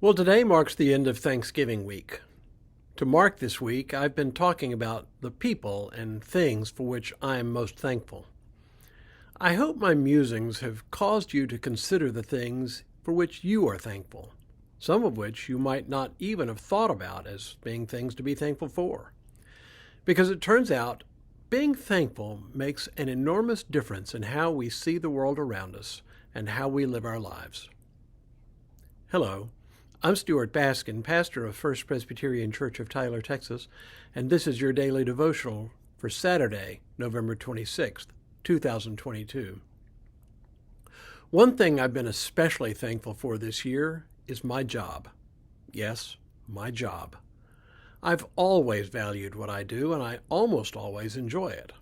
Well, today marks the end of Thanksgiving week. To mark this week, I've been talking about the people and things for which I am most thankful. I hope my musings have caused you to consider the things for which you are thankful, some of which you might not even have thought about as being things to be thankful for. Because it turns out being thankful makes an enormous difference in how we see the world around us and how we live our lives. Hello. I'm Stuart Baskin, pastor of First Presbyterian Church of Tyler, Texas, and this is your daily devotional for Saturday, November 26th, 2022. One thing I've been especially thankful for this year is my job. Yes, my job. I've always valued what I do, and I almost always enjoy it.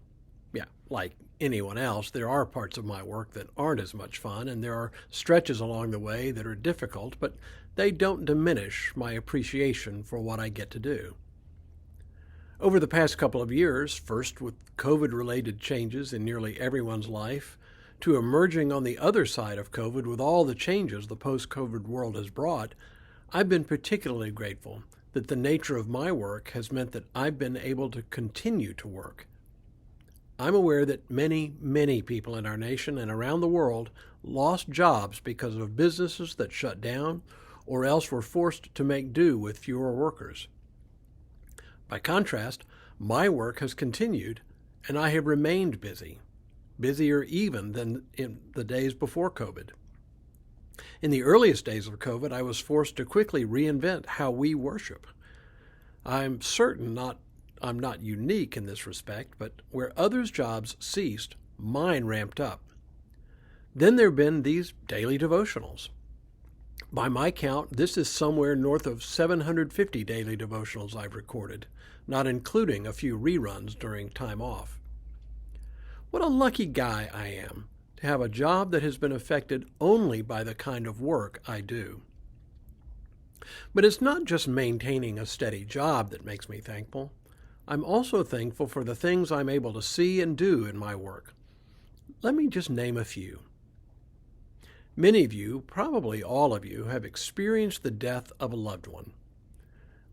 Yeah, like anyone else, there are parts of my work that aren't as much fun, and there are stretches along the way that are difficult, but they don't diminish my appreciation for what I get to do. Over the past couple of years, first with COVID-related changes in nearly everyone's life, to emerging on the other side of COVID with all the changes the post-COVID world has brought, I've been particularly grateful that the nature of my work has meant that I've been able to continue to work. I'm aware that many people in our nation and around the world lost jobs because of businesses that shut down or else were forced to make do with fewer workers. By contrast, my work has continued, and I have remained busy, busier even than in the days before COVID. In the earliest days of COVID, I was forced to quickly reinvent how we worship. I'm certain I'm not unique in this respect, but where others' jobs ceased, mine ramped up. Then there have been these daily devotionals. By my count, this is somewhere north of 750 daily devotionals I've recorded, not including a few reruns during time off. What a lucky guy I am to have a job that has been affected only by the kind of work I do. But it's not just maintaining a steady job that makes me thankful. I'm also thankful for the things I'm able to see and do in my work. Let me just name a few. Many of you, probably all of you, have experienced the death of a loved one.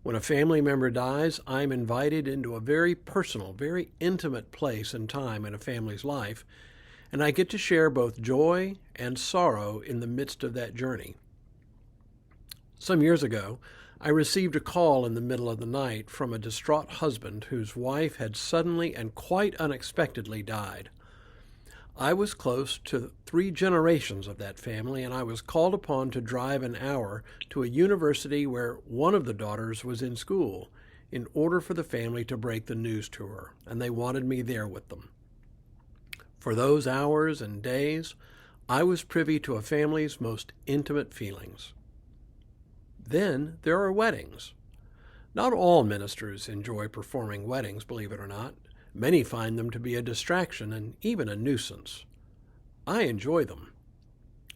When a family member dies, I'm invited into a very personal, very intimate place and time in a family's life, and I get to share both joy and sorrow in the midst of that journey. Some years ago, I received a call in the middle of the night from a distraught husband whose wife had suddenly and quite unexpectedly died. I was close to 3 generations of that family, and I was called upon to drive an hour to a university where one of the daughters was in school in order for the family to break the news to her, and they wanted me there with them. For those hours and days, I was privy to a family's most intimate feelings. Then there are weddings. Not all ministers enjoy performing weddings, believe it or not. Many find them to be a distraction and even a nuisance. I enjoy them.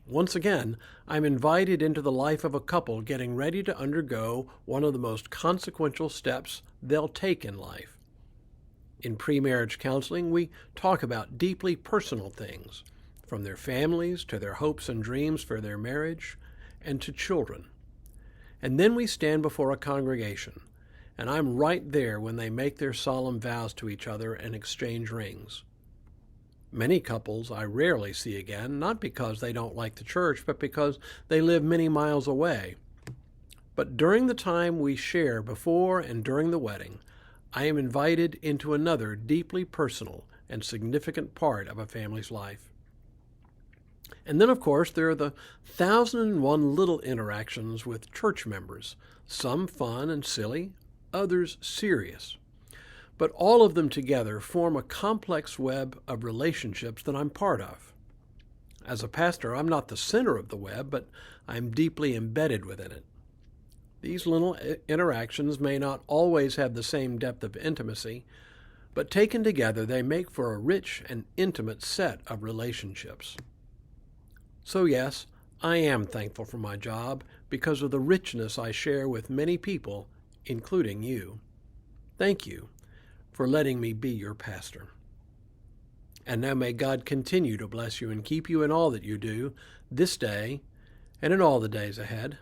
Once again, I'm invited into the life of a couple getting ready to undergo one of the most consequential steps they'll take in life. In pre-marriage counseling, we talk about deeply personal things, from their families to their hopes and dreams for their marriage and to children. And then we stand before a congregation, and I'm right there when they make their solemn vows to each other and exchange rings. Many couples I rarely see again, not because they don't like the church, but because they live many miles away. But during the time we share before and during the wedding, I am invited into another deeply personal and significant part of a family's life. And then, of course, there are the 1,001 little interactions with church members, some fun and silly, others serious. But all of them together form a complex web of relationships that I'm part of. As a pastor, I'm not the center of the web, but I'm deeply embedded within it. These little interactions may not always have the same depth of intimacy, but taken together they make for a rich and intimate set of relationships. So yes, I am thankful for my job because of the richness I share with many people, including you. Thank you for letting me be your pastor. And now may God continue to bless you and keep you in all that you do this day and in all the days ahead.